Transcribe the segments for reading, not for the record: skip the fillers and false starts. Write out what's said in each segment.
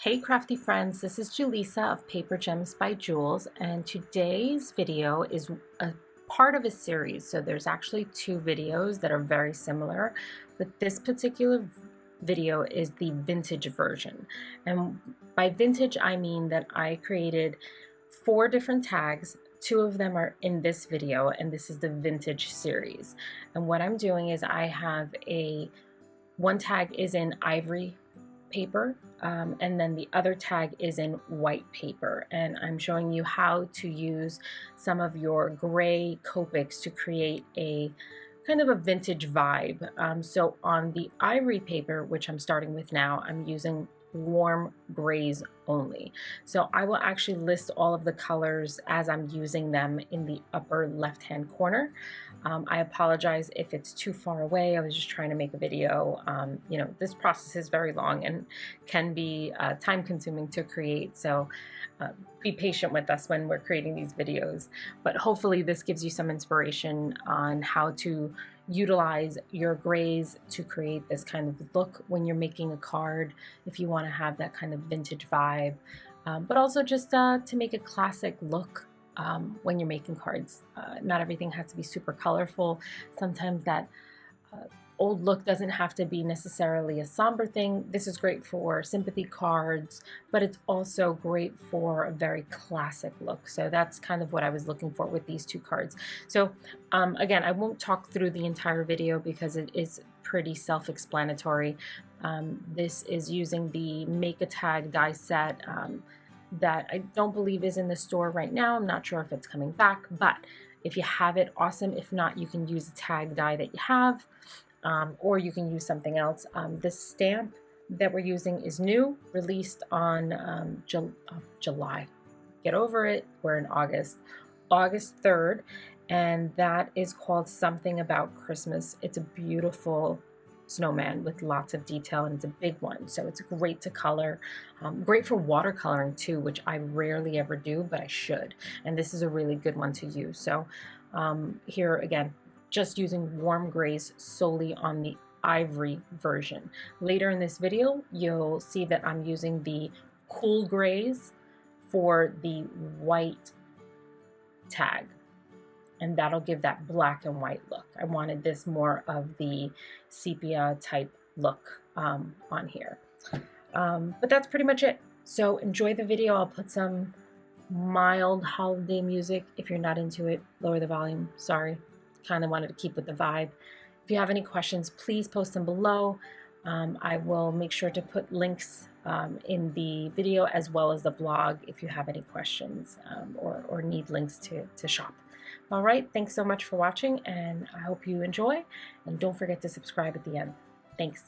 Hey crafty friends, this is Julissa of Paper Gems by Jules, and today's video is a part of a series. So there's actually two videos that are very similar, but this particular video is the vintage version. And by vintage, I mean that I created 4 different tags. 2 of them are in this video, and this is the vintage series. And what I'm doing is I have one tag is in ivory paper, and then the other tag is in white paper, and I'm showing you how to use some of your gray Copics to create a kind of a vintage vibe. So on the ivory paper, which I'm starting with now, I'm using warm grays only. So I will actually list all of the colors as I'm using them in the upper left hand corner. I apologize if it's too far away. I was just trying to make a video. You know, this process is very long and can be time consuming to create. So be patient with us when we're creating these videos. But hopefully this gives you some inspiration on how to utilize your grays to create this kind of look when you're making a card, if you want to have that kind of vintage vibe, but also just to make a classic look when you're making cards. Not everything has to be super colorful. Sometimes that old look doesn't have to be necessarily a somber thing. This is great for sympathy cards, but it's also great for a very classic look. So that's kind of what I was looking for with these 2 cards. So again, I won't talk through the entire video because it is pretty self-explanatory. This is using the Make a Tag die set that I don't believe is in the store right now. I'm not sure if it's coming back, but if you have it, awesome. If not, you can use a tag die that you have, or you can use something else. This stamp that we're using is new, released on July. Get over it, we're in August 3rd, and that is called Something About Christmas. It's a beautiful snowman with lots of detail, and it's a big one, so it's great to color. Great for watercoloring too, which I rarely ever do, but I should, and this is a really good one to use. So here again, just using warm grays solely on the ivory version. Later in this video, you'll see that I'm using the cool grays for the white tag, and that'll give that black and white look. I wanted this more of the sepia type look on here. But that's pretty much it. So enjoy the video. I'll put some mild holiday music. If you're not into it, lower the volume. Sorry. Kind of wanted to keep with the vibe. If you have any questions, please post them below. I will make sure to put links in the video as well as the blog if you have any questions or need links to shop. All right, thanks so much for watching, and I hope you enjoy, and don't forget to subscribe at the end. Thanks.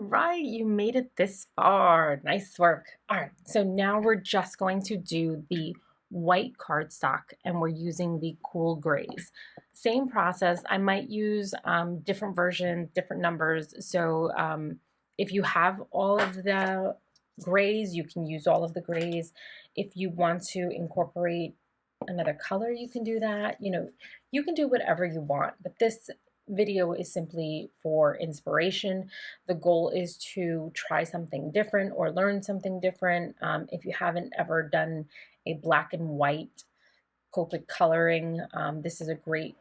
right, you made it this far. Nice work. All right, so now we're just going to do the white cardstock and we're using the cool grays. Same process. I might use different versions, different numbers. So if you have all of the grays, you can use all of the grays. If you want to incorporate another color, you can do that. You know, you can do whatever you want, but this video is simply for inspiration. The goal is to try something different or learn something different. If you haven't ever done a black and white Copic coloring, this is a great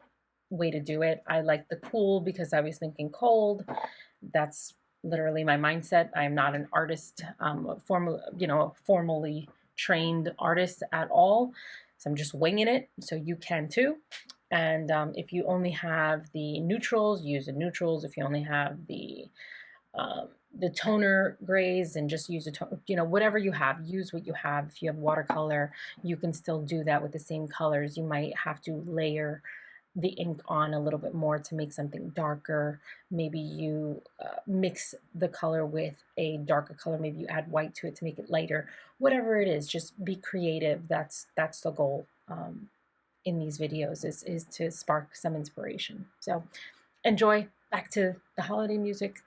way to do it. I like the cool because I was thinking cold. That's literally my mindset. I am not an artist, formally trained artist at all. So I'm just winging it. So you can too. And if you only have the neutrals, use the neutrals. If you only have the toner grays, and just use a tone, whatever you have, use what you have. If you have watercolor, you can still do that with the same colors. You might have to layer the ink on a little bit more to make something darker. Maybe you mix the color with a darker color. Maybe you add white to it to make it lighter. Whatever it is, just be creative. That's the goal in these videos, is to spark some inspiration. So enjoy. Back to the holiday music.